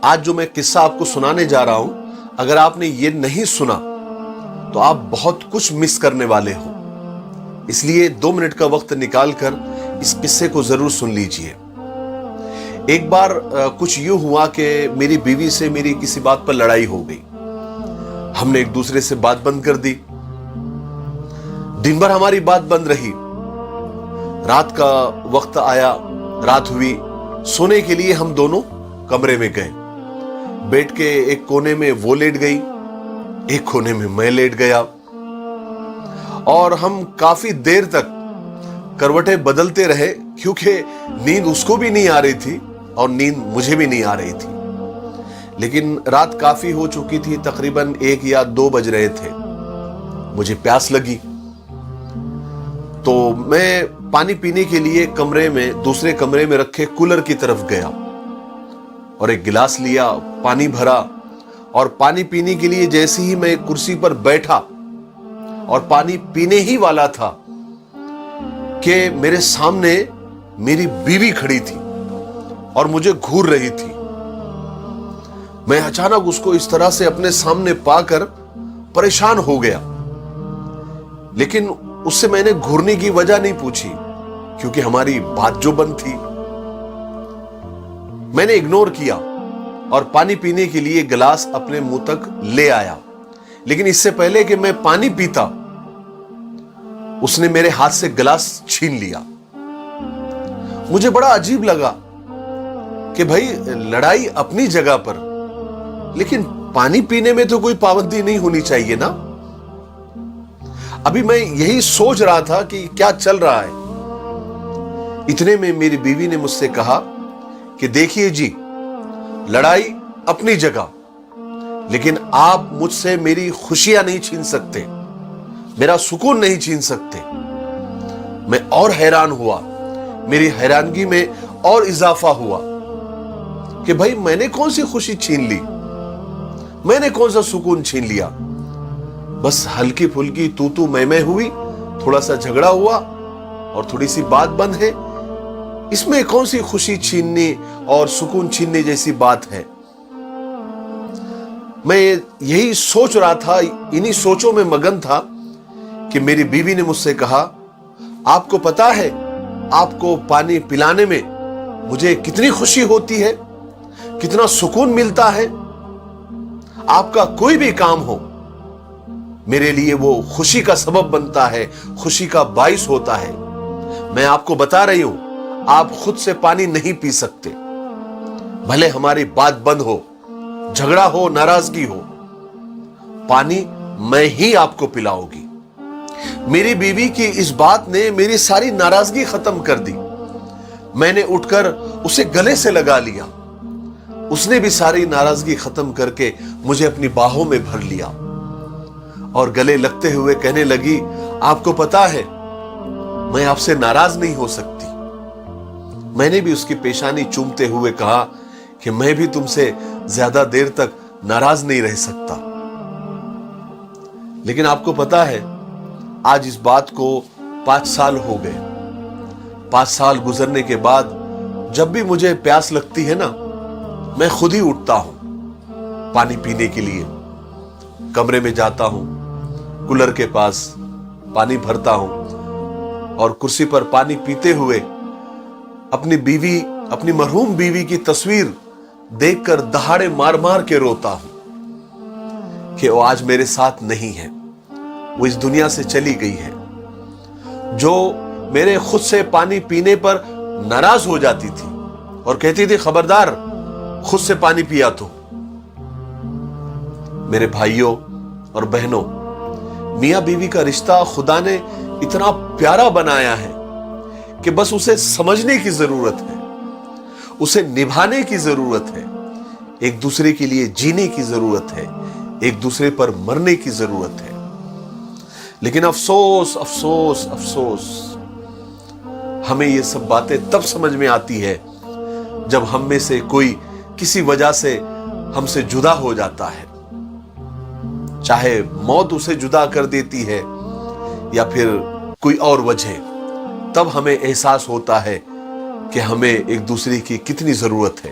آج جو میں قصہ آپ کو سنانے جا رہا ہوں، اگر آپ نے یہ نہیں سنا تو آپ بہت کچھ مس کرنے والے ہو. اس لیے 2 منٹ کا وقت نکال کر اس قصے کو ضرور سن لیجئے. ایک بار کچھ یوں ہوا کہ میری بیوی سے میری کسی بات پر لڑائی ہو گئی. ہم نے ایک دوسرے سے بات بند کر دی. دن بھر ہماری بات بند رہی. رات کا وقت آیا، رات ہوئی، سونے کے لیے ہم دونوں کمرے میں گئے. بیڈ کے ایک کونے میں وہ لیٹ گئی، ایک کونے میں میں لیٹ گیا، اور ہم کافی دیر تک کروٹیں بدلتے رہے، کیونکہ نیند اس کو بھی نہیں آ رہی تھی اور نیند مجھے بھی نہیں آ رہی تھی. لیکن رات کافی ہو چکی تھی، تقریباً 1 یا 2 بج رہے تھے. مجھے پیاس لگی تو میں پانی پینے کے لیے دوسرے کمرے میں رکھے کولر کی طرف گیا اور ایک گلاس لیا، پانی بھرا، اور پانی پینے کے لیے جیسے ہی میں کرسی پر بیٹھا اور پانی پینے ہی والا تھا کہ میرے سامنے میری بیوی کھڑی تھی اور مجھے گھور رہی تھی. میں اچانک اس کو اس طرح سے اپنے سامنے پا کر پریشان ہو گیا. لیکن اس سے میں نے گھورنے کی وجہ نہیں پوچھی، کیونکہ ہماری بات جو بند تھی. میں نے اگنور کیا اور پانی پینے کے لیے گلاس اپنے منہ تک لے آیا. لیکن اس سے پہلے کہ میں پانی پیتا، اس نے میرے ہاتھ سے گلاس چھین لیا. مجھے بڑا عجیب لگا کہ بھائی لڑائی اپنی جگہ پر، لیکن پانی پینے میں تو کوئی پابندی نہیں ہونی چاہیے نا. ابھی میں یہی سوچ رہا تھا کہ کیا چل رہا ہے. اتنے میں میری بیوی نے مجھ سے کہا کہ دیکھیے جی، لڑائی اپنی جگہ، لیکن آپ مجھ سے میری خوشیاں نہیں چھین سکتے، میرا سکون نہیں چھین سکتے. میں اور حیران ہوا. میری حیرانگی میں اور اضافہ ہوا کہ بھائی میں نے کون سی خوشی چھین لی، میں نے کون سا سکون چھین لیا. بس ہلکی پھلکی تو میں ہوئی، تھوڑا سا جھگڑا ہوا اور تھوڑی سی بات بند ہے. اس میں کون سی خوشی چھیننے اور سکون چھیننے جیسی بات ہے. میں یہی سوچ رہا تھا، انہی سوچوں میں مگن تھا کہ میری بیوی نے مجھ سے کہا، آپ کو پتا ہے آپ کو پانی پلانے میں مجھے کتنی خوشی ہوتی ہے، کتنا سکون ملتا ہے. آپ کا کوئی بھی کام ہو، میرے لیے وہ خوشی کا سبب بنتا ہے، خوشی کا باعث ہوتا ہے. میں آپ کو بتا رہی ہوں، آپ خود سے پانی نہیں پی سکتے. بھلے ہماری بات بند ہو، جھگڑا ہو، ناراضگی ہو، پانی میں ہی آپ کو پلاؤں گی. میری بیوی کی اس بات نے میری ساری ناراضگی ختم کر دی. میں نے اٹھ کر اسے گلے سے لگا لیا. اس نے بھی ساری ناراضگی ختم کر کے مجھے اپنی باہوں میں بھر لیا اور گلے لگتے ہوئے کہنے لگی، آپ کو پتا ہے میں آپ سے ناراض نہیں ہو سکتی. میں نے بھی اس کی پیشانی چومتے ہوئے کہا کہ میں بھی تم سے زیادہ دیر تک ناراض نہیں رہ سکتا. لیکن آپ کو پتا ہے، آج اس بات کو 5 سال ہو گئے. 5 سال گزرنے کے بعد جب بھی مجھے پیاس لگتی ہے نا، میں خود ہی اٹھتا ہوں پانی پینے کے لیے. کمرے میں جاتا ہوں، کولر کے پاس پانی بھرتا ہوں اور کرسی پر پانی پیتے ہوئے اپنی مرحوم بیوی کی تصویر دیکھ کر دہاڑے مار مار کے روتا ہوں کہ وہ آج میرے ساتھ نہیں ہے، وہ اس دنیا سے چلی گئی ہے. جو میرے خود سے پانی پینے پر ناراض ہو جاتی تھی اور کہتی تھی خبردار خود سے پانی پیا تو. میرے بھائیوں اور بہنوں، میاں بیوی کا رشتہ خدا نے اتنا پیارا بنایا ہے کہ بس اسے سمجھنے کی ضرورت ہے، اسے نبھانے کی ضرورت ہے، ایک دوسرے کے لیے جینے کی ضرورت ہے، ایک دوسرے پر مرنے کی ضرورت ہے. لیکن افسوس افسوس افسوس، ہمیں یہ سب باتیں تب سمجھ میں آتی ہے جب ہم میں سے کوئی کسی وجہ سے ہم سے جدا ہو جاتا ہے. چاہے موت اسے جدا کر دیتی ہے یا پھر کوئی اور وجہ، تب ہمیں احساس ہوتا ہے کہ ہمیں ایک دوسرے کی کتنی ضرورت ہے.